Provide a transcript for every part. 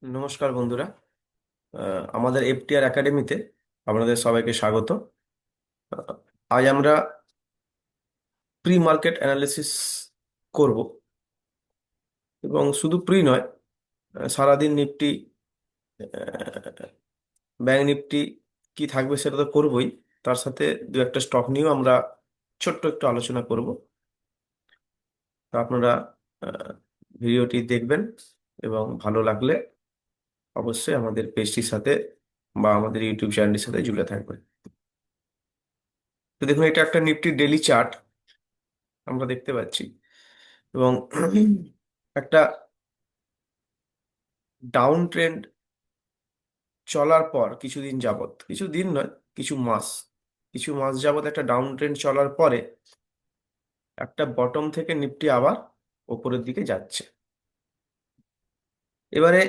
নমস্কার বন্ধুরা। আমাদের এফটিআর একাডেমিতে আপনাদের সবাইকে স্বাগত। আহ, আজ আমরা প্রি মার্কেট অ্যানালিসিস করব, এবং শুধু প্রি নয়, সারাদিন নিফটি, ব্যাংক নিফটি কি থাকবে সেটা তো করবই, তার সাথে দু একটা স্টক নিয়েও আমরা ছোট্ট একটু আলোচনা করব। তো আপনারা আহ, ভিডিওটি দেখবেন, এবং ভালো লাগলে অবশ্যই আমাদের পেজটির সাথে বা আমাদের ইউটিউব চ্যানেলের সাথে জুড়ে থাকবেন। তো দেখুন, এটা একটা নিফটি ডেলি চার্ট আমরা দেখতে পাচ্ছি, এবং একটা ডাউন ট্রেন্ড চলার পর কিছুদিন যাবত, কিছু দিন নয়, কিছু মাস যাবত একটা ডাউন ট্রেন্ড চলার পরে একটা বটম থেকে নিফটি আবার ওপরের দিকে যাচ্ছে। এবারে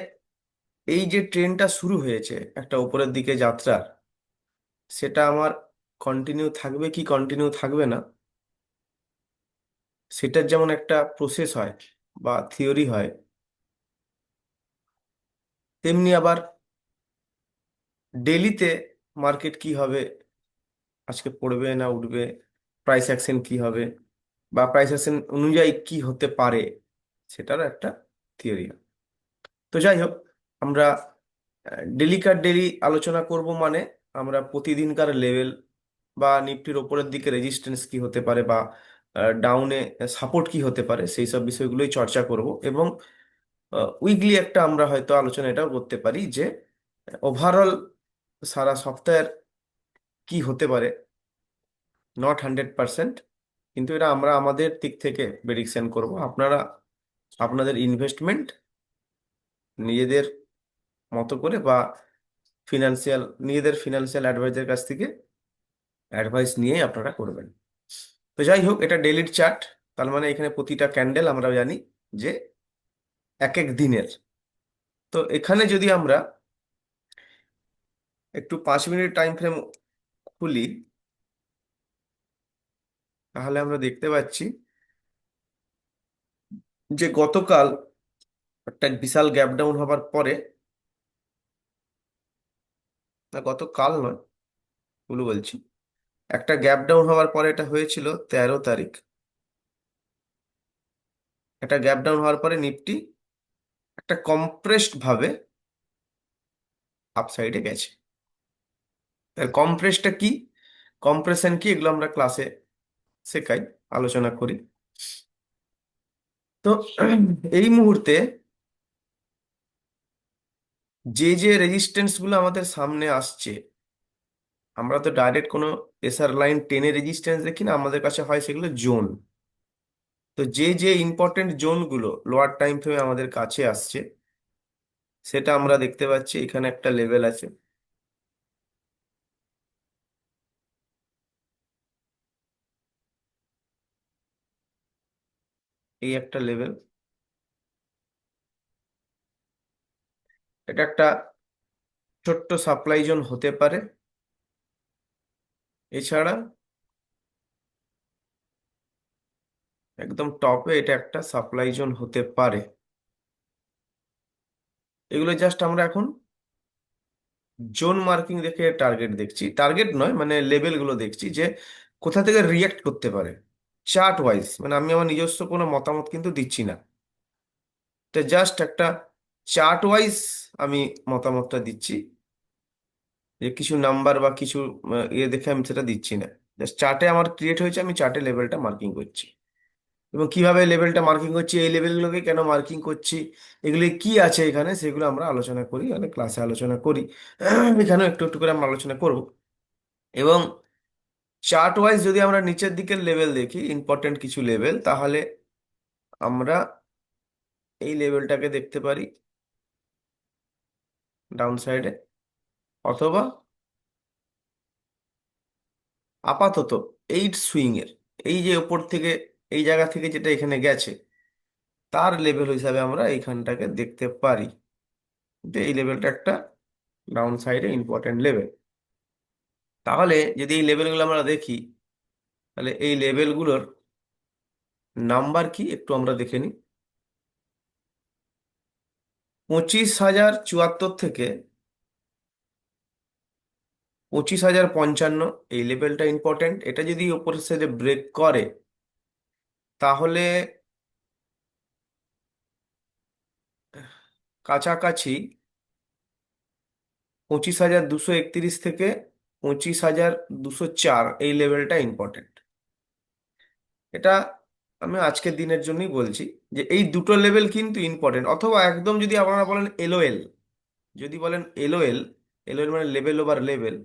এই যে ট্রেন্ডটা শুরু হয়েছে একটা উপরের দিকে যাত্রার, সেটা আমার কন্টিনিউ থাকবে কি কন্টিনিউ থাকবে না, সেটার যেমন একটা প্রসেস হয় বা থিওরি হয়, তেমনি আবার ডেলিতে মার্কেট কি হবে, আজকে পড়বে না উঠবে, প্রাইস অ্যাকশন কি হবে, বা প্রাইস অ্যাকশন অনুযায়ী কি হতে পারে, সেটারও একটা থিওরি। তো যাই হোক, আমরা ডেলিকার ডেলি আলোচনা করব, মানে আমরা প্রতিদিনকার লেভেল বা নিফটির ওপরের দিকে রেজিস্ট্যান্স কি হতে পারে, বা ডাউনে সাপোর্ট কি হতে পারে, সেই সব বিষয়গুলোই চর্চা করব। এবং উইকলি একটা আমরা হয়তো আলোচনা এটাও করতে পারি যে ওভারঅল সারা সপ্তাহের কি হতে পারে, নট 100%, কিন্তু এটা আমরা আমাদের দিক থেকে প্রেডিকশন করব। আপনারা আপনাদের ইনভেস্টমেন্ট নিজেদের মতো করে বা নিজেদের ফিনান্সিয়াল অ্যাডভাইজার কাছ থেকে অ্যাডভাইস নিয়ে আপনারা করবেন। তো যাই হোক, এটা ডেলির চার্ট, তার মানে এখানে প্রতিটা ক্যান্ডেল আমরা জানি যে এক এক দিনের। তো এখানে যদি আমরা একটু 5 মিনিট টাইম ফ্রেম খুলি, তাহলে আমরা দেখতে পাচ্ছি যে গতকাল একটা বিশাল গ্যাপ ডাউন হবার পরে, না গতকাল নয়, ভুল বলছি, একটা গ্যাপ ডাউন হওয়ার পরে, এটা হয়েছিল 13 তারিখ। একটা গ্যাপ ডাউন হওয়ার পরে নিফটি একটা কম্প্রেসড ভাবে আপসাইডে গেছে। তার কম্প্রেসটা কি, কম্প্রেশন কি, এগুলো আমরা ক্লাসে শেখাই, আলোচনা করি। তো এই মুহূর্তে যে যে রেজিস্ট্যান্স গুলো আমাদের সামনে আসছে, আমরা তো ডাইরেক্ট কোনো এসআর লাইন টেনে রেজিস্ট্যান্স দেখি না, আমাদের কাছে হয় সেগুলো জোন। তো যে যে ইম্পর্টেন্ট জোনগুলো লোয়ার টাইম ফ্রেমে আমাদের কাছে আসছে, সেটা আমরা দেখতে পাচ্ছি। এখানে একটা লেভেল আছে, এই একটা লেভেল, এটা একটা ছোট্ট সাপ্লাই জোন হতে পারে। এছাড়া একদম টপে এটা একটা সাপ্লাই জোন হতে পারে। এগুলো জাস্ট আমরা এখন জোন মার্কিং দেখে টার্গেট দেখছি, টার্গেট নয় মানে লেভেলগুলো দেখছি যে কোথা থেকে রিয়েক্ট করতে পারে চার্ট ওয়াইজ। মানে আমি আমার নিজস্ব কোনো মতামত কিন্তু দিচ্ছি না, এটা জাস্ট একটা চার্ট ওয়াইজ আমি মতামতটা দিচ্ছি, যে কিছু নাম্বার বা কিছু ইয়ে দেখে আমি সেটা দিচ্ছি না। জাস্ট চার্টে আমার ক্রিয়েট হয়েছে, আমি চার্টে লেভেলটা মার্কিং করছি। এবং কিভাবে লেভেলটা মার্কিং করছি, এই লেভেলগুলোকে কেন মার্কিং করছি, এগুলি কি আছে এখানে, সেগুলো আমরা আলোচনা করি, মানে ক্লাসে আলোচনা করি। এখানেও একটু একটু করে আমরা আলোচনা করব। এবং চার্ট ওয়াইজ যদি আমরা নিচের দিকের লেভেল দেখি, ইম্পর্টেন্ট কিছু লেভেল, তাহলে আমরা এই লেভেলটাকে দেখতে পারি ডাউন সাইডে, অথবা আপাতত এইট সুইং এর, এই যে ওপর থেকে এই জায়গা থেকে যেটা এখানে গেছে, তার লেভেল হিসাবে আমরা এইখানটাকে দেখতে পারি। যে এই লেভেলটা একটা ডাউন সাইডে ইম্পর্টেন্ট লেভেল। তাহলে যদি এই লেভেলগুলো আমরা দেখি, তাহলে এই লেভেলগুলোর নাম্বার কি একটু আমরা দেখে নিই। 25,074 থেকে 25,055, এই লেভেলটা ইম্পর্টেন্ট। এটা যদি উপরের সাইডে ব্রেক করে তাহলে কাছাকাছি 25,231 থেকে 25,204, এই লেভেলটা ইম্পর্টেন্ট। এটা আমি আজকের দিনের জন্যই বলছি যে এই দুটো লেভেল কিন্তু ইম্পর্টেন্ট। অথবা একদম যদি আপনারা বলেন এলওএল, যদি বলেন এলওএল, এলওএল মানে লেভেল ওভার লেভেল,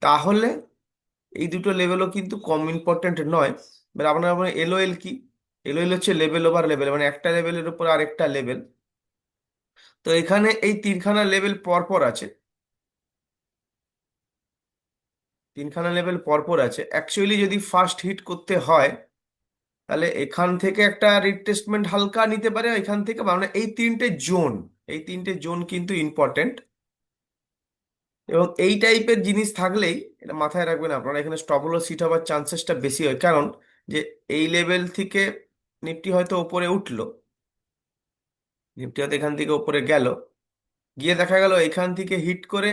তাহলে এই দুটো লেভেলও কিন্তু কম ইম্পর্টেন্ট নয়। এবার আপনারা বলেন এলওএল কি? এলওএল হচ্ছে লেভেল ওভার লেভেল, মানে একটা লেভেলের উপর আরেকটা লেভেল। তো এখানে এই তিনখানা লেভেল পরপর আছে, তিনখানা লেভেল পরপর আছে। অ্যাকচুয়ালি যদি ফার্স্ট হিট করতে হয় তাহলে এখান থেকে একটা রিট্রেসমেন্ট হালকা নিতে পারে, এখান থেকে, মানে এই তিনটে জোন, এই তিনটে জোন কিন্তু ইম্পর্টেন্ট। এবং এই টাইপের জিনিস থাকলেই এটা মাথায় রাখবেন আপনারা, এখানে স্টপ লস হিট হওয়ার চান্সেসটা বেশি হয়। কারণ যে এই লেভেল থেকে নিফটি হয়তো উপরে উঠলো, নিফটি হয়তো এখান থেকে উপরে গেল, গিয়ে দেখা গেল এখান থেকে হিট করে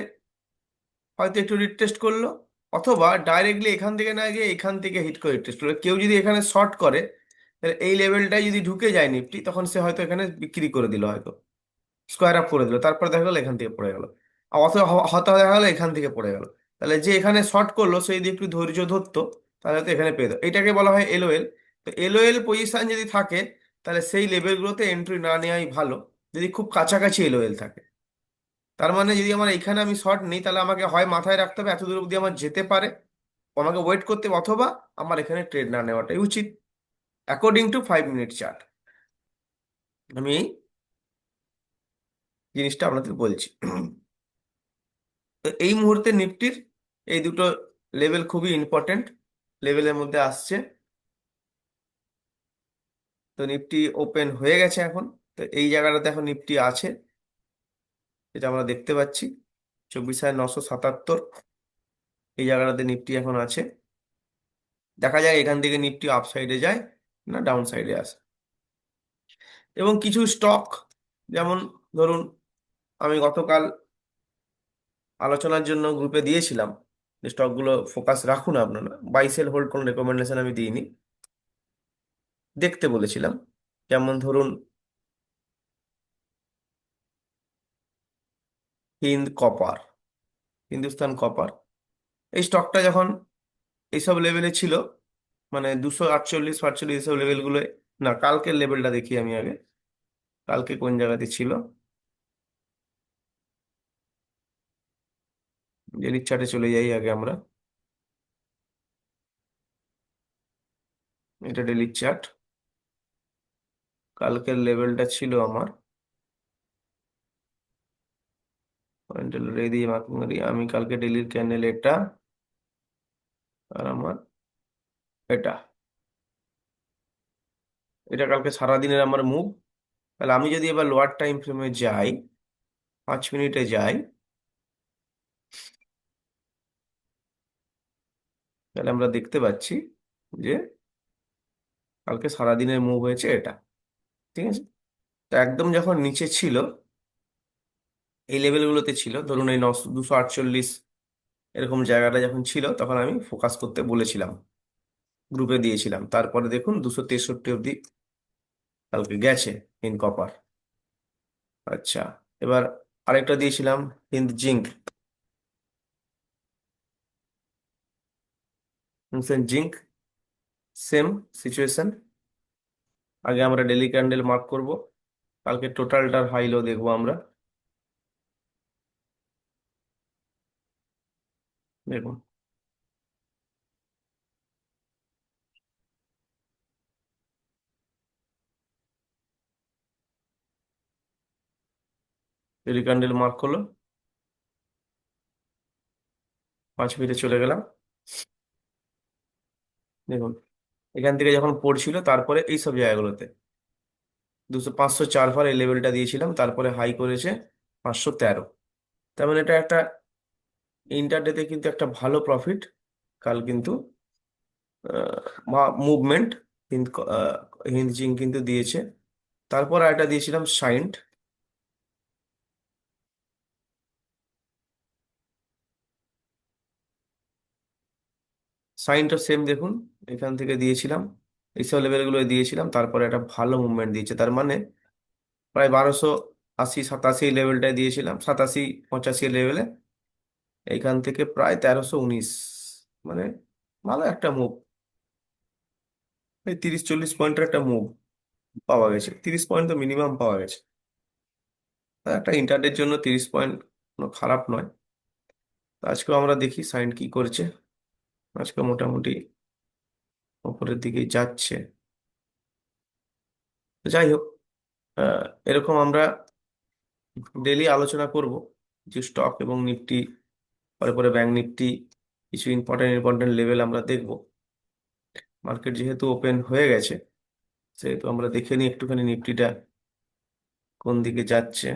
হয়তো একটু রিটেস্ট করলো, অথবা ডাইরেক্টলি এখান থেকে না গিয়ে এখান থেকে হিট করে রিটেস্ট করলো। কেউ যদি এখানে শর্ট করে তাহলে এই লেভেলটাই যদি ঢুকে যায় নিফটি, তখন সে হয়তো এখানে বিক্রি করে দিল, হয়তো স্কোয়ার আপ করে দিল, তারপর দেখা গেলো এখান থেকে পড়ে গেল। আর অথবা হয়তো দেখা গেলো এখান থেকে পড়ে গেল। তাহলে যে এখানে শর্ট করলো সেই যদি একটু ধৈর্য ধরতো তাহলে তো এখানে পেয়ে যেত। এটাকে বলা হয় এলওএল। তো এলওএল পজিশন যদি থাকে তাহলে সেই লেভেলগুলোতে এন্ট্রি না নেওয়াই ভালো, যদি খুব কাছাকাছি এলওএল থাকে। তার মানে যদি আমার এখানে আমি শর্ট নিই তাহলে আমাকে হয় মাথায় রাখতে হবে এত দূর অব্দি আমার যেতে পারে, আমাকে ওয়েট করতে হবে, অথবা আমার এখানে ট্রেড না নেওয়াটাই উচিত অ্যাকর্ডিং টু 5 মিনিট চার্ট। আমি এই জিনিসটা আপনাদের বলছি। তো এই মুহূর্তে নিফটির এই দুটো লেভেল খুবই ইম্পর্টেন্ট লেভেলের মধ্যে আসছে। তো নিফটি ওপেন হয়ে গেছে এখন। তো এই জায়গাটাতে এখন নিফটি আছে, যেটা আমরা দেখতে পাচ্ছি 24,977, এই জায়গাটাতে নিফটি এখন আছে। দেখা যায় এখান থেকে নিফটি আপ সাইডে যায় না ডাউন সাইডে আসে। এবং কিছু স্টক, যেমন ধরুন আমি গতকাল আলোচনার জন্য গ্রুপে দিয়েছিলাম যে স্টকগুলো ফোকাস রাখুন আপনারা, বাই সেল হোল্ড কোনো রেকমেন্ডেশন আমি দিইনি, দেখতে বলেছিলাম। যেমন ধরুন হিন্দ কপার, হিন্দুস্তান কপার, এই স্টকটা যখন এইসব লেভেলে ছিল, মানে 248 48 এইসব লেভেলগুলো, না কালকের লেভেলটা দেখি আমি আগে, কালকে কোন জায়গাতে ছিল, ডেলি চার্টে চলে যাই আগে আমরা। এটা ডেলি চার্ট, কালকের লেভেলটা ছিল আমার, এই দিয়ে মার্কিং করি আমি, কালকে ডেলির ক্যান্ডেল এটা, আর আমার এটা, এটা কালকে সারাদিনের আমার মুভ। তাহলে আমি যদি এবার লোয়ার টাইম ফ্রেমে যাই, 5 মিনিটে যাই, তাহলে আমরা দেখতে পাচ্ছি যে কালকে সারাদিনের মুভ হয়েছে এটা, ঠিক আছে। তো একদম যখন নিচে ছিল, এই লেভেলগুলোতে ছিল, ধরুন এই 248 এরকম জায়গাটা যখন ছিল, তখন আমি ফোকাস করতে বলেছিলাম, গ্রুপে দিয়েছিলাম। তারপরে দেখুন 263 অব্দি কালকে গেছে ইন কপার। আচ্ছা, এবার আরেকটা দিয়েছিলাম Hind zinc, zinc same situation. আগে আমরা ডেলি ক্যান্ডেল মার্ক করব, কালকে টোটালটার হাই লো দেখবো আমরা। দেখুন ডেলি ক্যান্ডেল মার্ক হলো, 5 মিনিটে চলে গেলাম। দেখুন এখান থেকে যখন পড়ছিল তারপরে এই সব জায়গাগুলোতে 504 এই লেভেলটা দিয়েছিলাম, তারপরে হাই করেছে 513। তার মানে এটা একটা ইন্টারডেতে কিন্তু একটা ভালো প্রফিট কাল কিন্তু মুভমেন্ট হিন্দ হিন্দ জিঙ্ক কিন্তু দিয়েছে। তারপর আরেকটা দিয়েছিলাম সাইন্ট, সাইনটা সেম দেখুন, এখান থেকে দিয়েছিলাম, এইসব লেভেলগুলো দিয়েছিলাম, তারপরে একটা ভালো মুভমেন্ট দিয়েছে, তার মানে প্রায় 1280 87 লেভেলটায় দিয়েছিলাম, 87 85 লেভেলে, এইখান থেকে প্রায় 1319, মানে ভালো একটা মুভ, এই 30 40 পয়েন্টের একটা মুভ পাওয়া গেছে, 30 পয়েন্ট তো মিনিমাম পাওয়া গেছে। আর একটা ইন্টারডের জন্য 30 পয়েন্ট কোনো খারাপ নয়। তো আজকেও আমরা দেখি সাইন কি করছে। আজকে মোটামুটি উপরের দিকে যাচ্ছে। তো যাই হোক, এরকম আমরা ডেলি আলোচনা করব যে স্টক এবং নিফটি, পরে পরে ব্যাংক নিফটি, কিছু ইম্পর্টেন্ট ইম্পর্টেন্ট লেভেল আমরা দেখব। মার্কেট যেহেতু ওপেন হয়ে গেছে, সেহেতু আমরা দেখে নিই একটুখানি নিফটিটা কোন দিকে যাচ্ছে।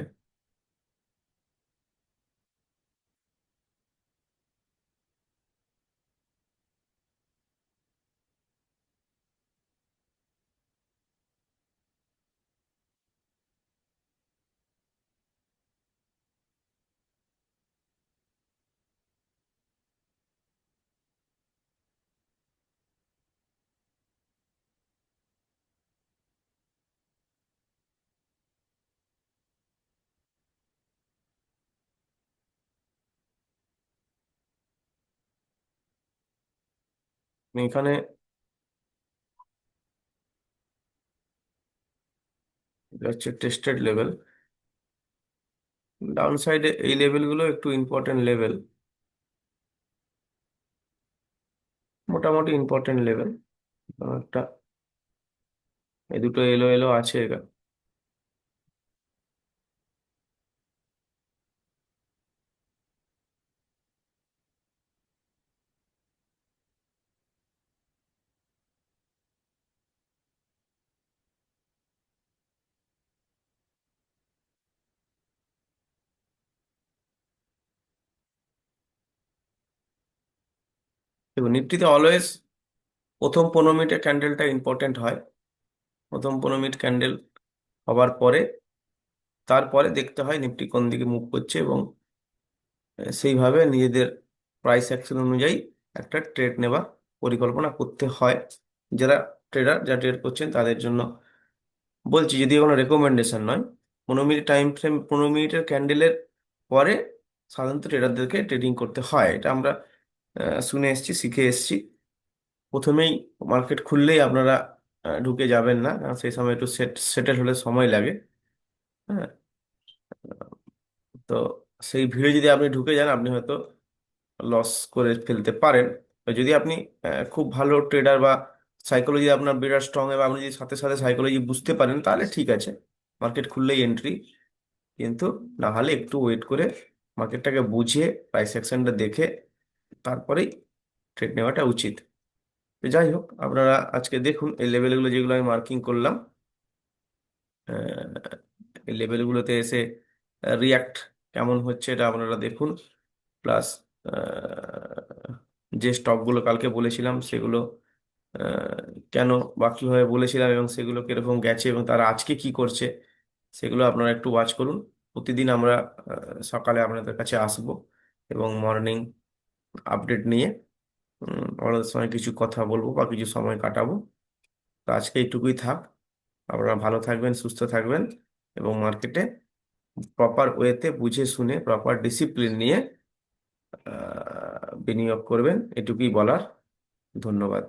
এখানে এটা হচ্ছে টেস্টেড লেভেল, ডাউন সাইডে এই লেভেলগুলো একটু ইম্পর্টেন্ট লেভেল, মোটামুটি ইম্পর্টেন্ট লেভেল। একটা এই দুটো এলো এলো আছে এখানে। দেখুন নিফটিতে অলওয়েজ প্রথম 15 মিনিটের ক্যান্ডেলটা ইম্পর্টেন্ট হয়। প্রথম 15 মিনিট ক্যান্ডেল হবার পরে, তারপরে দেখতে হয় নিফটি কোন দিকে মুভ করছে, এবং সেইভাবে নিজেদের প্রাইস অ্যাকশন অনুযায়ী একটা ট্রেড নেবার পরিকল্পনা করতে হয়। যারা ট্রেডার, যারা ট্রেড করছেন তাদের জন্য বলছি, যদি কোনো রেকমেন্ডেশন নয়। 15 মিনিট টাইম ফ্রেম, 15 মিনিটের ক্যান্ডেলের পরে সাধারণত ট্রেডারদেরকে ট্রেডিং করতে হয়, এটা আমরা শুনে এসেছি, শিখে এসেছি। প্রথমেই মার্কেট খুললেই আপনারা ঢুকে যাবেন না, কারণ সেই সময় একটু সেটেল হলে সময় লাগে। হ্যাঁ, তো সেই ভিড়ে যদি আপনি ঢুকে যান, আপনি হয়তো লস করে ফেলতে পারেন। তো যদি আপনি খুব ভালো ট্রেডার, বা সাইকোলজি আপনার বিরাট স্ট্রং, এবং আপনি যদি সাথে সাথে সাইকোলজি বুঝতে পারেন, তাহলে ঠিক আছে, মার্কেট খুললেই এন্ট্রি। কিন্তু না হলে একটু ওয়েট করে মার্কেটটাকে বুঝিয়ে প্রাইস অ্যাকশনটা দেখে তারপরেই ট্রেড নেওয়াটা উচিত। তো যাই হোক, আপনারা আজকে দেখুন এই লেভেলগুলো যেগুলো আমি মার্কিং করলাম, এই লেভেলগুলোতে এসে রিয়াক্ট কেমন হচ্ছে এটা আপনারা দেখুন। প্লাস যে স্টকগুলো কালকে বলেছিলাম সেগুলো আহ, কেন বা কিভাবে বলেছিলাম, এবং সেগুলো কিরকম গেছে, এবং তারা আজকে কি করছে, সেগুলো আপনারা একটু ওয়াচ করুন। প্রতিদিন আমরা সকালে আপনাদের কাছে আসব, এবং মর্নিং আপডেট নিয়ে আপনাদের সঙ্গে কিছু কথা বলবো বা কিছু সময় কাটাবো। তো আজকে এইটুকুই থাক। আপনারা ভালো থাকবেন, সুস্থ থাকবেন, এবং মার্কেটে প্রপার ওয়েতে বুঝে শুনে প্রপার ডিসিপ্লিন নিয়ে বিনিয়োগ করবেন, এটুকুই বলার। ধন্যবাদ।